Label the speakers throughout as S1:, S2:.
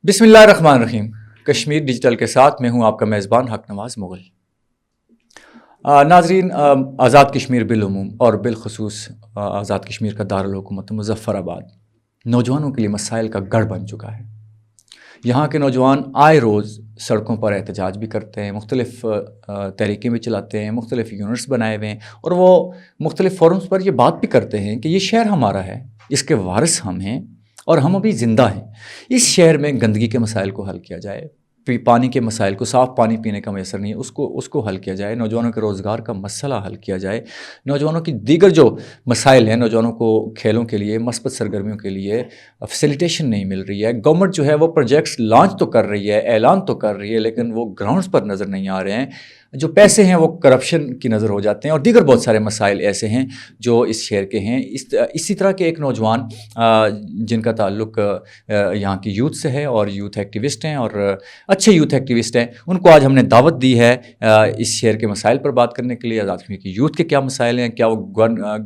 S1: بسم اللہ الرحمن الرحیم. کشمیر ڈیجیٹل کے ساتھ میں ہوں آپ کا میزبان حق نواز مغل. ناظرین، آزاد کشمیر بالعموم اور بالخصوص آزاد کشمیر کا دارالحکومت مظفر آباد نوجوانوں کے لیے مسائل کا گڑھ بن چکا ہے. یہاں کے نوجوان آئے روز سڑکوں پر احتجاج بھی کرتے ہیں، مختلف تحریکیں بھی چلاتے ہیں، مختلف یونٹس بنائے ہوئے ہیں، اور وہ مختلف فورمز پر یہ بات بھی کرتے ہیں کہ یہ شہر ہمارا ہے، اس کے وارث ہم ہیں اور ہم ابھی زندہ ہیں. اس شہر میں گندگی کے مسائل کو حل کیا جائے، پانی کے مسائل کو، صاف پانی پینے کا میسر نہیں ہے اس کو حل کیا جائے، نوجوانوں کے روزگار کا مسئلہ حل کیا جائے، نوجوانوں کی دیگر جو مسائل ہیں، نوجوانوں کو کھیلوں کے لیے، مثبت سرگرمیوں کے لیے فیسیلیٹیشن نہیں مل رہی ہے. گورنمنٹ جو ہے وہ پروجیکٹس لانچ تو کر رہی ہے، اعلان تو کر رہی ہے، لیکن وہ گراؤنڈز پر نظر نہیں آ رہے ہیں. جو پیسے ہیں وہ کرپشن کی نظر ہو جاتے ہیں، اور دیگر بہت سارے مسائل ایسے ہیں جو اس شہر کے ہیں. اسی طرح کے ایک نوجوان جن کا تعلق یہاں کی یوتھ سے ہے اور یوتھ ایکٹیوسٹ ہیں اور اچھے یوتھ ایکٹیوسٹ ہیں، ان کو آج ہم نے دعوت دی ہے اس شہر کے مسائل پر بات کرنے کے لیے. آزاد کشمیر کی یوتھ کے کیا مسائل ہیں، کیا وہ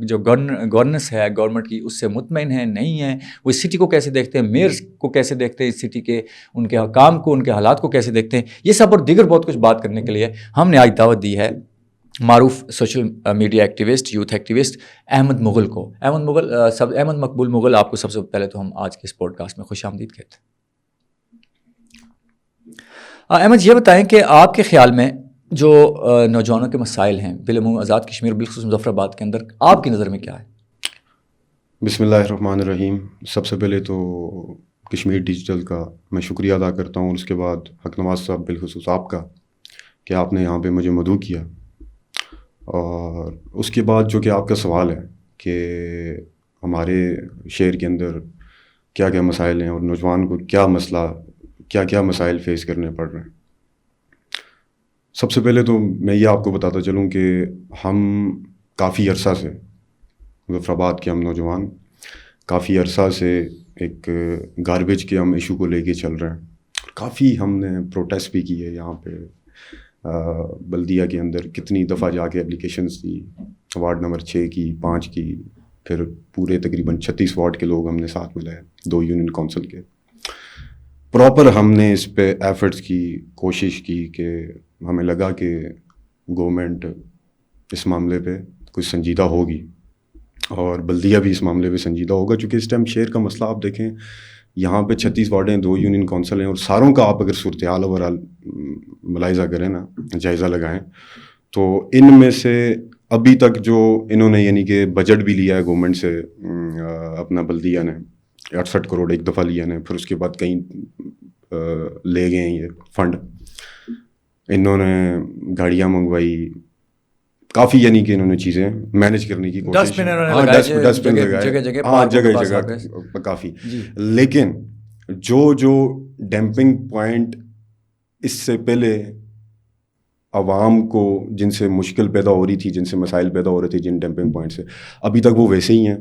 S1: جو گورننس ہے گورنمنٹ کی اس سے مطمئن ہیں نہیں ہیں، وہ اس سٹی کو کیسے دیکھتے ہیں، میئر کو کیسے دیکھتے ہیں، اس سٹی کے ان کے کام کو، ان کے حالات کو کیسے دیکھتے ہیں، یہ سب اور دیگر بہت کچھ بات کرنے کے لیے ہم نے آج دعوت دی ہے معروف social media activist, youth activist Ahmed Mughal کو. احمد مقبول مغل، آپ کو سب سے پہلے تو ہم آج کے اس پوڈ کاسٹ میں خوش آمدید کہتے ہیں. احمد، یہ بتائیں کہ آپ کے خیال میں جو نوجوانوں کے مسائل ہیں بالعموم آزاد کشمیر بالخصوص مظفر آباد کے اندر، آپ کی نظر میں کیا ہے؟
S2: بسم اللہ الرحمن الرحیم. سب سے پہلے تو کشمیر ڈیجیٹل کا میں شکریہ ادا کرتا ہوں، اور اس کے بعد حق نواز صاحب بالخصوص آپ کا کہ آپ نے یہاں پہ مجھے مدعو کیا. اور اس کے بعد جو کہ آپ کا سوال ہے کہ ہمارے شہر کے اندر کیا کیا مسائل ہیں اور نوجوان کو کیا مسائل فیس کرنے پڑ رہے ہیں. سب سے پہلے تو میں یہ آپ کو بتاتا چلوں کہ ہم کافی عرصہ سے مظفر آباد کے ہم نوجوان کافی عرصہ سے ایک گاربیج کے ہم ایشو کو لے کے چل رہے ہیں. کافی ہم نے پروٹیسٹ بھی کی ہے یہاں پہ بلدیہ کے اندر، کتنی دفعہ جا کے اپلیکیشنز دی، وارڈ نمبر 6 کی، 5 کی، پھر پورے تقریباً 36 وارڈ کے لوگ ہم نے ساتھ ملائے، 2 یونین کونسل کے. پراپر ہم نے اس پہ ایفرٹس کی، کوشش کی کہ ہمیں لگا کہ گورنمنٹ اس معاملے پہ کچھ سنجیدہ ہوگی اور بلدیہ بھی اس معاملے پہ سنجیدہ ہوگا، چونکہ اس ٹائم شہر کا مسئلہ آپ دیکھیں، یہاں پہ 36 وارڈیں، 2 یونین کونسل ہیں، اور ساروں کا آپ اگر صورتحال اوورال ملاحظہ کریں نا، جائزہ لگائیں، تو ان میں سے ابھی تک جو انہوں نے یعنی کہ بجٹ بھی لیا ہے گورنمنٹ سے، اپنا بلدیہ نے 68 کروڑ ایک دفعہ لیا نے، پھر اس کے بعد کہیں لے گئے ہیں یہ فنڈ، انہوں نے گاڑیاں منگوائی، کافی یعنی کہ انہوں نے چیزیں مینیج کرنے کی کوشش، ڈسٹ بن لگائے، ہاں جگہ جگہ کافی. لیکن جو ڈمپنگ پوائنٹ اس سے پہلے عوام کو جن سے مشکل پیدا ہو رہی تھی، جن سے مسائل پیدا ہو رہے تھے جن ڈمپنگ پوائنٹ سے، ابھی تک وہ ویسے ہی ہیں.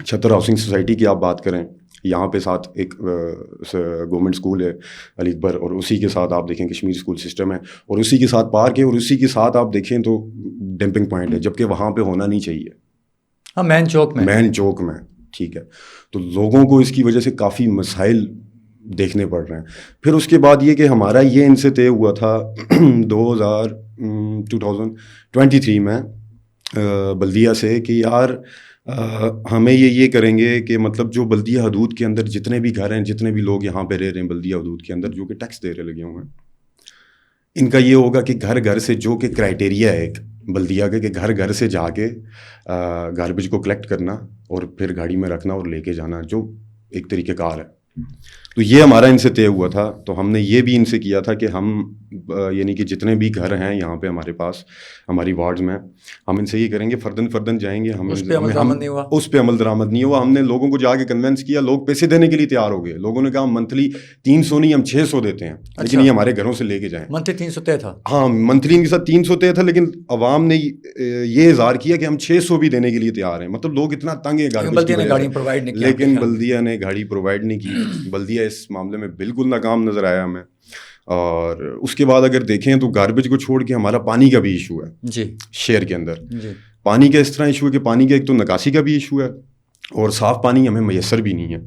S2: چھتر ہاؤسنگ سوسائٹی کی آپ بات کریں، یہاں پہ ساتھ ایک گورنمنٹ اسکول ہے علی اکبر، اور اسی کے ساتھ آپ دیکھیں کشمیر اسکول سسٹم ہے، اور اسی کے ساتھ پارک ہے، اور اسی کے ساتھ آپ دیکھیں تو ڈمپنگ پوائنٹ ہے، جبکہ وہاں پہ ہونا نہیں چاہیے.
S1: ہاں، مین چوک میں
S2: ٹھیک ہے. تو لوگوں کو اس کی وجہ سے کافی مسائل دیکھنے پڑ رہے ہیں. پھر اس کے بعد یہ کہ ہمارا یہ ان سے طے ہوا تھا 2023 میں بلدیہ سے کہ یار ہمیں یہ کریں گے کہ مطلب جو بلدیہ حدود کے اندر جتنے بھی گھر ہیں، جتنے بھی لوگ یہاں پہ رہ رہے ہیں بلدیہ حدود کے اندر جو کہ ٹیکس دے رہے لگے ہوئے ہیں، ان کا یہ ہوگا کہ گھر سے جو کہ کرائٹیریا ہے ایک بلدیہ کے، کہ گھر سے جا کے گاربیج کو کلیکٹ کرنا اور پھر گاڑی میں رکھنا اور لے کے جانا، جو ایک طریقہ کار ہے. تو یہ ہمارا ان سے طے ہوا تھا. تو ہم نے یہ بھی ان سے کیا تھا کہ ہم یعنی کہ جتنے بھی گھر ہیں یہاں پہ ہمارے پاس ہماری وارڈز میں، ہم ان سے یہ کریں گے، فردن جائیں گے. ہم
S1: اس پہ عمل درآمد
S2: نہیں ہوا. ہم نے لوگوں کو جا کے کنونس کیا، لوگ پیسے دینے کے لیے تیار ہو گئے. لوگوں نے کہا ہم منتھلی 300 نہیں، ہم 600 دیتے ہیں، لیکن یہ ہمارے گھروں سے لے کے جائیں.
S1: منتھلی 300 طے تھا؟
S2: ہاں، منتھلی ان کے ساتھ 300 طے تھا، لیکن عوام نے یہ اظہار کیا کہ ہم 600 بھی دینے کے لیے تیار ہیں. مطلب لوگ اتنا تنگ ہیں گاربیج کی وجہ سے، لیکن بلدیہ نے گاڑی پرووائڈ نہیں کی. بلدیہ اس معاملے میں بالکل ناکام نظر آیا ہمیں. اور اس کے بعد اگر دیکھیں تو گاربیج کو چھوڑ کے ہمارا پانی کا بھی ایشو ہے
S1: جی
S2: شہر کے اندر. پانی کا اس طرح ایشو ہے کہ پانی کا ایک تو نکاسی کا بھی ایشو ہے، اور صاف پانی ہمیں میسر بھی نہیں ہے.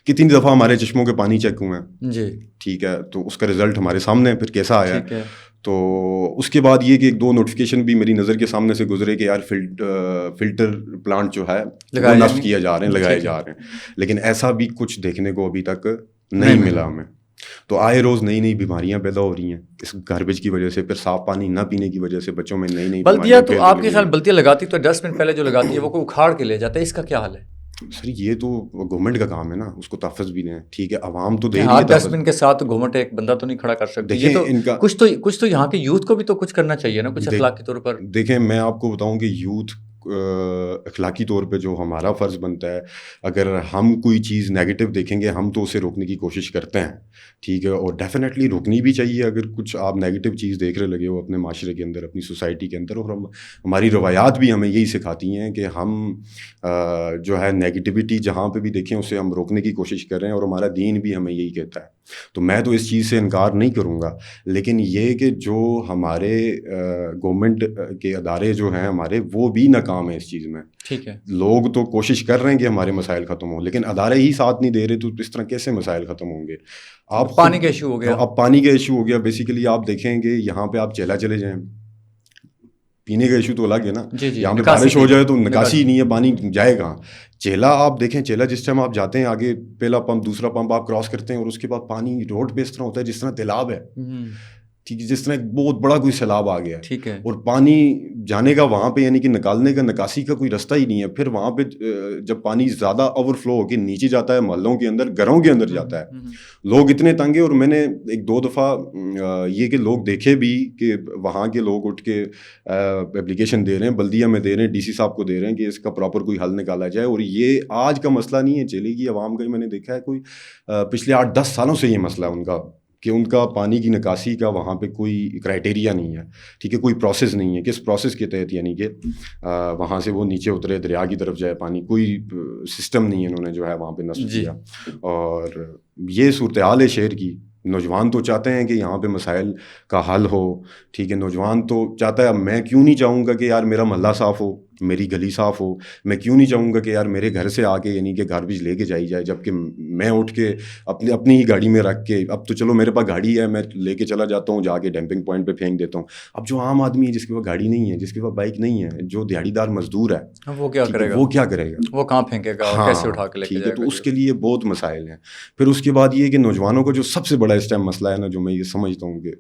S2: کتنی دفعہ ہمارے چشموں کے پانی چیک ہوئے ہیں
S1: جی
S2: ٹھیک ہے, تو اس کا رزلٹ ہمارے سامنے ہے, پھر کیسا آیا
S1: ٹھیک ہے.
S2: تو اس کے بعد یہ کہ ایک دو نوٹیفیکیشن بھی میری نظر کے سامنے سے گزرے کہ یار فلٹر پلانٹ جو ہے وہ نصب کیا جا رہے ہیں, لگائے جا رہے ہیں, لیکن ایسا بھی کچھ دیکھنے کو ابھی تک نہیں ملا ہمیں. تو آئے روز نئی نئی بیماریاں پیدا ہو رہی ہیں اس گاربیج کی وجہ سے, پھر صاف پانی نہ پینے کی وجہ سے بچوں میں نئی نئی
S1: بلدیاں. تو آپ کے خیال بلدیاں لگاتی تو ڈسٹ بن پہلے جو لگاتی ہے وہ کوئی اکھاڑ کے لے جاتا ہے, اس کا کیا حال ہے؟
S2: سر یہ تو گورنمنٹ کا کام ہے نا, اس کو تحفظ بھی دیں, ٹھیک ہے, عوام تو دے رہی
S1: ہاں
S2: ہے
S1: ڈسٹ بن کے ساتھ گورنمنٹ ایک بندہ تو نہیں کھڑا کر سکتی.
S2: دیکھیں ان کا
S1: کچھ تو یہاں کے یوتھ کو بھی تو کچھ کرنا چاہیے نا, کچھ اخلاقی طور پر.
S2: دیکھیں میں آپ کو بتاؤں کہ یوتھ اخلاقی طور پہ جو ہمارا فرض بنتا ہے, اگر ہم کوئی چیز نیگیٹو دیکھیں گے ہم تو اسے روکنے کی کوشش کرتے ہیں, ٹھیک ہے, اور ڈیفینیٹلی روکنی بھی چاہیے اگر کچھ آپ نیگیٹو چیز دیکھ رہے لگے ہو اپنے معاشرے کے اندر, اپنی سوسائٹی کے اندر. اور ہماری روایات بھی ہمیں یہی سکھاتی ہیں کہ ہم جو ہے نیگیٹیوٹی جہاں پہ بھی دیکھیں اسے ہم روکنے کی کوشش کر رہے ہیں, اور ہمارا دین بھی ہمیں یہی کہتا ہے. تو میں تو اس چیز سے انکار نہیں کروں گا, لیکن یہ کہ جو ہمارے گورنمنٹ کے ادارے جو ہیں ہمارے وہ بھی ناکام ہیں اس چیز میں.
S1: ٹھیک ہے,
S2: لوگ تو کوشش کر رہے ہیں کہ ہمارے مسائل ختم ہوں, لیکن ادارے ہی ساتھ نہیں دے رہے, تو اس طرح کیسے مسائل ختم ہوں گے؟ آپ
S1: پانی کا ایشو ہو گیا.
S2: اب پانی کا ایشو ہو گیا. بیسیکلی آپ دیکھیں گے یہاں پہ آپ چیلا چلے جائیں, پینے کا ایشو تو الگ ہے نا, یہاں پہ بارش ہو جائے تو نکاسی نہیں ہے, پانی جائے گا. چیلا آپ دیکھیں, چیلا جس ٹائم آپ جاتے ہیں آگے پہلا پمپ دوسرا پمپ آپ کراس کرتے ہیں, اور اس کے بعد پانی روڈ پہ اس طرح ہوتا ہے جس طرح تالاب ہے, ٹھیک ہے, جس طرح ایک بہت بڑا کوئی سیلاب آ گیا ہے,
S1: ٹھیک ہے,
S2: اور پانی جانے کا وہاں پہ یعنی کہ نکالنے کا نکاسی کا کوئی رستہ ہی نہیں ہے. پھر وہاں پہ جب پانی زیادہ اوور فلو ہو کے نیچے جاتا ہے, محلوں کے اندر, گھروں کے اندر جاتا ہے, لوگ اتنے تنگ ہیں. اور میں نے ایک دو دفعہ یہ کہ لوگ دیکھے بھی کہ وہاں کے لوگ اٹھ کے اپلیکیشن دے رہے ہیں, بلدیہ میں دے رہے ہیں, ڈی سی صاحب کو دے رہے ہیں کہ اس کا پراپر کوئی حل نکالا جائے. اور یہ آج کا مسئلہ نہیں ہے, چلے گی عوام کا, میں نے دیکھا ہے کوئی پچھلے 8-10 سالوں سے یہ مسئلہ ہے ان کا, کہ ان کا پانی کی نکاسی کا وہاں پہ کوئی کرائٹیریا نہیں ہے, ٹھیک ہے, کوئی پروسیس نہیں ہے, کس پروسیس کے تحت یعنی کہ وہاں سے وہ نیچے اترے, دریا کی طرف جائے پانی, کوئی سسٹم نہیں ہے انہوں نے جو ہے وہاں پہ نصب کیا. اور یہ صورتحال ہے شہر کی. نوجوان تو چاہتے ہیں کہ یہاں پہ مسائل کا حل ہو, ٹھیک ہے, نوجوان تو چاہتا ہے, میں کیوں نہیں چاہوں گا کہ یار میرا محلہ صاف ہو, میری گلی صاف ہو, میں کیوں نہیں چاہوں گا کہ یار میرے گھر سے آ کے یعنی کہ گاربیج لے کے جائی جائے, جبکہ میں اٹھ کے اپنی ہی گاڑی میں رکھ کے, اب تو چلو میرے پاس گاڑی ہے, میں لے کے چلا جاتا ہوں, جا کے ڈمپنگ پوائنٹ پہ پھینک دیتا ہوں. اب جو عام آدمی ہے جس کے پاس گاڑی نہیں ہے, جس کے پاس بائک نہیں ہے, جو دیہڑی دار مزدور ہے,
S1: وہ کیا کرے گا,
S2: وہ
S1: کہاں پھینکے گا, کیسے اٹھا کے لے کے جائے گا؟
S2: تو اس کے لیے بہت مسائل ہیں. پھر اس کے بعد یہ کہ نوجوانوں کو جو سب سے بڑا اس ٹائم مسئلہ ہے نا, جو میں یہ سمجھتا ہوں کہ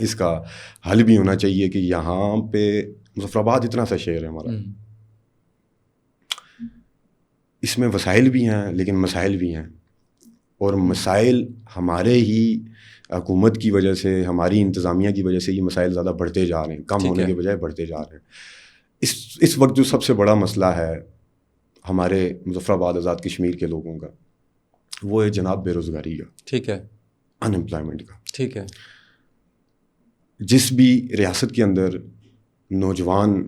S2: اس کا حل بھی ہونا چاہیے, کہ یہاں پہ مظفر آباد اتنا سا شہر ہے ہمارا, اس میں وسائل بھی ہیں لیکن مسائل بھی ہیں, اور مسائل ہمارے ہی حکومت کی وجہ سے, ہماری انتظامیہ کی وجہ سے یہ مسائل زیادہ بڑھتے جا رہے ہیں, کم ہونے کے بجائے بڑھتے جا رہے ہیں. اس وقت جو سب سے بڑا مسئلہ ہے ہمارے مظفر آباد آزاد کشمیر کے لوگوں کا, وہ ہے جناب بے روزگاری کا,
S1: ٹھیک ہے,
S2: ان امپلائمنٹ کا.
S1: ٹھیک ہے,
S2: جس بھی ریاست کے اندر نوجوان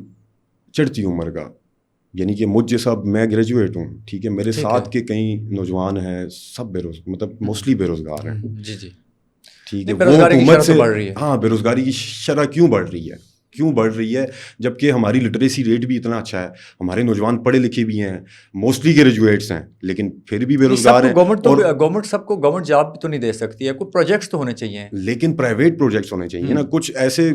S2: چڑھتی عمر کا, یعنی کہ مجھ جیسا, میں گریجویٹ ہوں, ٹھیک ہے, میرے ساتھ کے کئی نوجوان ہیں, سب مطلب موسٹلی بے روزگار ہیں.
S1: جی جی,
S2: ٹھیک ہے, وہ حکومت سے, ہاں بے روزگاری کی شرح کیوں بڑھ رہی ہے جبکہ ہماری لٹریسی ریٹ بھی اتنا اچھا ہے, ہمارے نوجوان پڑھے لکھے بھی ہیں, موسٹلی گریجویٹس ہیں, لیکن پھر بھی بے روزگار ہیں.
S1: گورنمنٹ سب کو گورنمنٹ جاب بھی تو نہیں دے سکتی ہے, کوئی پروجیکٹس تو ہونے چاہیے,
S2: لیکن پرائیویٹ پروجیکٹس ہونے چاہیے نا. کچھ ایسے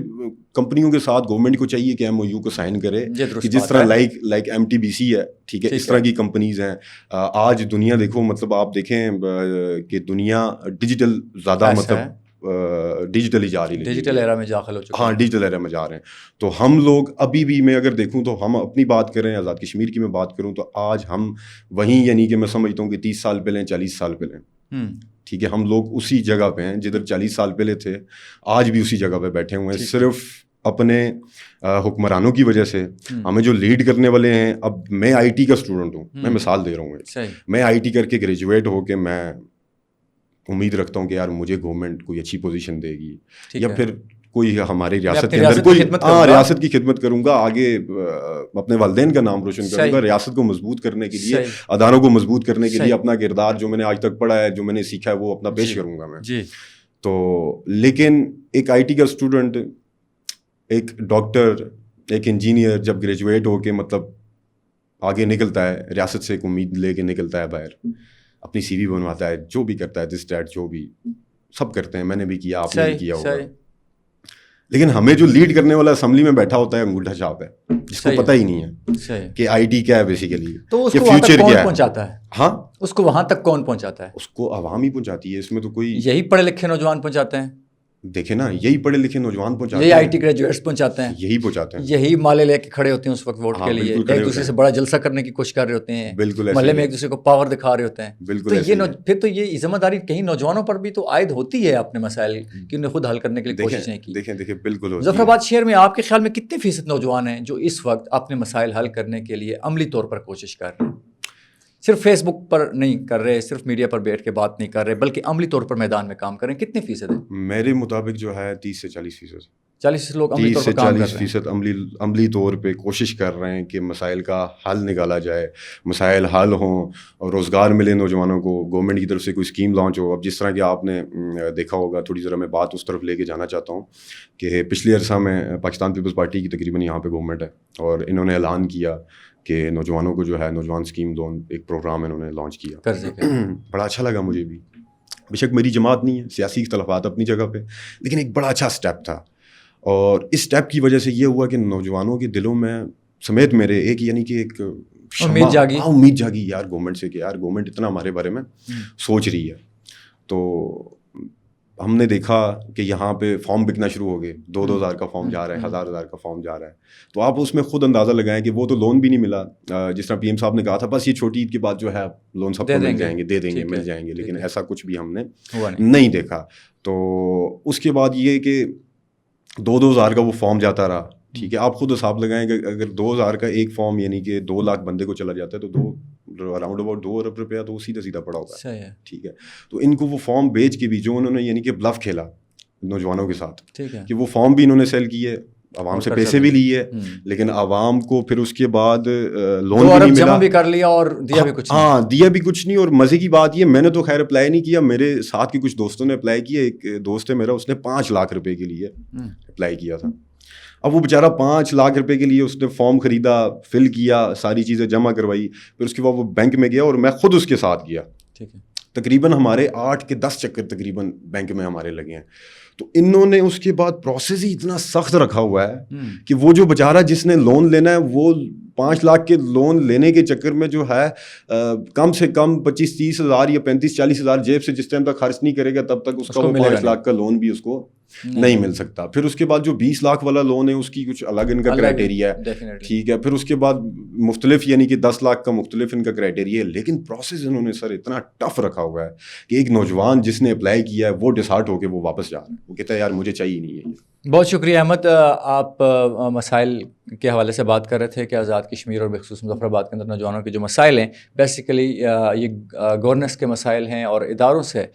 S2: کمپنیوں کے ساتھ گورنمنٹ کو چاہیے کہ MOU کو سائن کرے, کہ جس طرح لائک MTBC ہے, ٹھیک ہے, اس طرح کی کمپنیز ہیں. آج دنیا دیکھو, مطلب آپ دیکھیں کہ دنیا ڈیجیٹل زیادہ, مطلب ڈیجیٹلی جا رہی ہے,
S1: ڈیجیٹل ایرا میں داخل ہو چکے ہیں.
S2: ہاں ڈیجیٹل ایرا میں جا رہے ہیں. تو ہم لوگ ابھی بھی, میں اگر دیکھوں تو ہم اپنی بات کریں, آزاد کشمیر کی میں بات کروں, تو آج ہم وہیں, یعنی کہ میں سمجھتا ہوں کہ 30 سال پہلے 40 سال پہلے, ٹھیک ہے, ہم لوگ اسی جگہ پہ ہیں جدھر 40 سال پہلے تھے, آج بھی اسی جگہ پہ بیٹھے ہوئے ہیں. صرف اپنے حکمرانوں کی وجہ سے ہمیں جو لیڈ کرنے والے ہیں, اب میں IT کا اسٹوڈنٹ ہوں, میں مثال دے رہا ہوں, میں IT کر کے گریجویٹ ہو کے میں امید رکھتا ہوں کہ یار مجھے گورنمنٹ کوئی اچھی پوزیشن دے گی, یا پھر کوئی ہماری ریاست کے اندر کوئی ریاست کی خدمت کروں گا, آگے اپنے والدین کا نام روشن کروں گا, ریاست کو مضبوط کرنے کے لیے, اداروں کو مضبوط کرنے کے لیے اپنا کردار جو میں نے آج تک پڑھا ہے, جو میں نے سیکھا ہے, وہ اپنا پیش کروں گا میں. تو لیکن ایک IT کا اسٹوڈنٹ, ایک ڈاکٹر, ایک انجینئر جب گریجویٹ ہو کے مطلب آگے نکلتا ہے, ریاست سے ایک امید لے کے نکلتا ہے باہر, اپنی سی وی بنواتا ہے, جو بھی کرتا ہے, دس دیٹ, جو بھی سب کرتے ہیں, میں نے بھی کیا, آپ نے بھی کیا ہوگا. لیکن ہمیں جو لیڈ کرنے والا اسمبلی میں بیٹھا ہوتا ہے انگوٹھا چھاپ ہے, جس کو پتہ ہی نہیں ہے کہ آئی ٹی کیا ہے بیسیکلی,
S1: تو اس کو وہاں تک کون پہنچاتا ہے؟
S2: ہاں,
S1: اس کو وہاں تک کون پہنچاتا ہے؟
S2: اس کو عوام ہی پہنچاتی ہے. اس میں تو کوئی,
S1: یہی پڑھے لکھے نوجوان پہنچاتے ہیں.
S2: دیکھیں نا, یہی پڑھے لکھے نوجوان پہنچاتے ہیں,
S1: یہی آئی ٹی گریجویٹس پہنچاتے ہیں,
S2: یہی پہنچاتے ہیں,
S1: یہی مالے لے کے کھڑے ہوتے ہیں اس وقت ووٹ کے لیے, ایک دوسرے سے بڑا جلسہ کرنے کی کوشش کر رہے ہوتے ہیں,
S2: بالکل
S1: محلے میں ایک دوسرے کو پاور دکھا رہے ہوتے ہیں.
S2: بالکل.
S1: پھر تو یہ ذمہ داری کہیں نوجوانوں پر بھی تو عائد ہوتی ہے اپنے مسائل کی, انہیں خود حل کرنے کے لیے کوشش نہیں کی.
S2: دیکھیں بالکل.
S1: ظفر آباد شہر میں آپ کے خیال میں کتنے فیصد نوجوان ہیں جو اس وقت اپنے مسائل حل کرنے کے لیے عملی طور پر کوشش کر رہے ہیں؟ صرف فیس بک پر نہیں کر رہے, صرف میڈیا پر بیٹھ کے بات نہیں کر رہے, بلکہ عملی طور پر میدان میں کام کریں. کتنے فیصد ہے؟
S2: میرے مطابق جو ہے 30 سے 40%.
S1: 40 لوگ عملی طور پر کام کر رہے ہیں.
S2: عملی طور پہ کوشش کر رہے ہیں کہ مسائل کا حل نکالا جائے, مسائل حل ہوں اور روزگار ملے نوجوانوں کو, گورنمنٹ کی طرف سے کوئی اسکیم لانچ ہو. اب جس طرح کہ آپ نے دیکھا ہوگا, تھوڑی ذرا میں بات اس طرف لے کے جانا چاہتا ہوں کہ پچھلے عرصہ میں پاکستان پیپلز پارٹی کی تقریباً یہاں پہ گورنمنٹ ہے, اور انہوں نے اعلان کیا کہ نوجوانوں کو جو ہے نوجوان اسکیم لون ایک پروگرام انہوں نے لانچ کیا. بڑا اچھا لگا مجھے بھی. بے شک میری جماعت نہیں ہے, سیاسی اختلافات اپنی جگہ پہ, لیکن ایک بڑا اچھا اسٹیپ تھا. اور اس اسٹیپ کی وجہ سے یہ ہوا کہ نوجوانوں کے دلوں میں سمیت میرے ایک یعنی کہ ایک امید جاگی یار گورنمنٹ سے, کہ یار گورنمنٹ اتنا ہمارے بارے میں سوچ رہی ہے. تو ہم نے دیکھا کہ یہاں پہ فارم بکنا شروع ہو گئے, 2,000 کا فارم جا رہا ہے, 1,000 کا فارم جا رہا ہے. تو آپ اس میں خود اندازہ لگائیں کہ وہ تو لون بھی نہیں ملا, جس طرح پی ایم صاحب نے کہا تھا بس یہ چھوٹی عید کے بعد جو ہے لون سب کو مل جائیں گے, دے دیں گے, مل جائیں گے, لیکن ایسا کچھ بھی ہم نے نہیں دیکھا. تو اس کے بعد یہ کہ 2,000 کا وہ فارم جاتا رہا. ٹھیک ہے, آپ خود حساب لگائیں کہ اگر 2,000 کا ایک فارم یعنی کہ 2 لاکھ بندے کو چلا جاتا ہے تو اراؤنڈ اباؤٹ 2 ارب روپیہ تو سیدھا پڑا ہوگا. ٹھیک ہے, تو ان کو وہ فارم بیچ کے بھی جو انہوں نے یعنی کہ بلف کھیلا نوجوانوں کے ساتھ, کہ وہ فارم بھی انہوں نے سیل کیے, عوام سے پیسے بھی لیے, لیکن عوام کو پھر اس کے بعد لون بھی نہیں ملا,
S1: بھی کر لیا اور دیا بھی کچھ نہیں.
S2: ہاں, دیا بھی کچھ نہیں. اور مزے کی بات یہ, میں نے تو خیر اپلائی نہیں کیا, میرے ساتھ کے کچھ دوستوں نے اپلائی کیا. ایک دوست ہے میرا, اس نے 5 لاکھ روپے کے لیے اپلائی کیا تھا. اب وہ بیچارہ 5 لاکھ روپے کے لیے اس نے فارم خریدا, فل کیا, ساری چیزیں جمع کروائی, پھر اس کے بعد وہ بینک میں گیا اور میں خود اس کے ساتھ گیا.
S1: ٹھیک ہے,
S2: تقریباً ہمارے 8 کے 10 چکر تقریباً بینک میں ہمارے لگے ہیں. تو انہوں نے اس کے بعد پروسیس ہی اتنا سخت رکھا ہوا ہے کہ وہ جو بیچارہ جس نے لون لینا ہے وہ 5 لاکھ کے لون لینے کے چکر میں جو ہے کم سے کم 25-30 ہزار یا 35-40 ہزار جیب سے جس ٹائم تک خرچ نہیں کرے گا تب تک اس کا وہ 5 لاکھ کا لون بھی اس کو نہیں مل سکتا. پھر اس کے بعد جو 20 لاکھ والا لون ہے اس کی کچھ الگ ان کا کرائٹیریا ہے. ٹھیک ہے, پھر اس کے بعد مختلف یعنی کہ 10 لاکھ کا مختلف ان کا کرائٹیریا ہے. لیکن پروسیس انہوں نے سر اتنا ٹف رکھا ہوا ہے کہ ایک نوجوان جس نے اپلائی کیا ہے وہ ڈسہارٹ ہو کے وہ واپس جا رہا ہے, وہ کہتا ہے یار مجھے چاہیے نہیں ہے.
S1: بہت شکریہ احمد. آپ مسائل کے حوالے سے بات کر رہے تھے کہ آزاد کشمیر اور بخصوص مظفر آباد کے اندر نوجوانوں کے جو مسائل ہیں بیسیکلی یہ گورننس کے مسائل ہیں, اور اداروں سے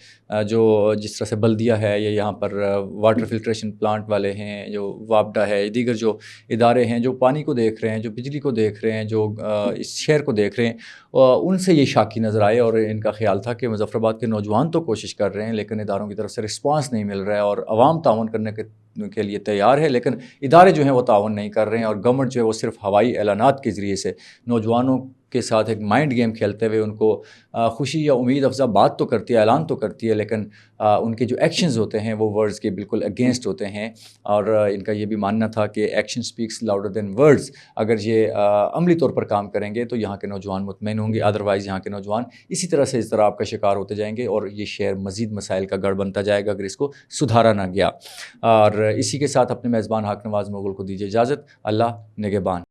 S1: جو جس طرح سے بلدیہ ہے یا یہاں پر واٹر فلٹریشن پلانٹ والے ہیں, جو وابڈا ہے, دیگر جو ادارے ہیں جو پانی کو دیکھ رہے ہیں, جو بجلی کو دیکھ رہے ہیں, جو اس شہر کو دیکھ رہے ہیں, ان سے یہ شاکی نظر آئے. اور ان کا خیال تھا کہ مظفر آباد کے نوجوان تو کوشش کر رہے ہیں لیکن اداروں کی طرف سے رسپانس نہیں مل رہا ہے, اور عوام تعاون کرنے کے لیے تیار ہے لیکن ادارے جو ہیں وہ تعاون نہیں کر رہے ہیں, اور گورنمنٹ جو ہے وہ صرف ہوائی اعلانات کے ذریعے سے نوجوانوں کے ساتھ ایک مائنڈ گیم کھیلتے ہوئے ان کو خوشی یا امید افزا بات تو کرتی ہے, اعلان تو کرتی ہے, لیکن ان کے جو ایکشنز ہوتے ہیں وہ ورڈز کے بالکل اگینسٹ ہوتے ہیں. اور ان کا یہ بھی ماننا تھا کہ action specs louder than words. اگر یہ عملی طور پر کام کریں گے تو یہاں کے نوجوان مطمئن ہوں گے, ادروائز یہاں کے نوجوان اسی طرح سے اضطراب کا شکار ہوتے جائیں گے اور یہ شہر مزید مسائل کا گڑھ بنتا جائے گا اگر اس کو سدھارا نہ گیا. اور اسی کے ساتھ اپنے میزبان حاق نواز مغل کو دیجیے اجازت. اللہ نگہبان.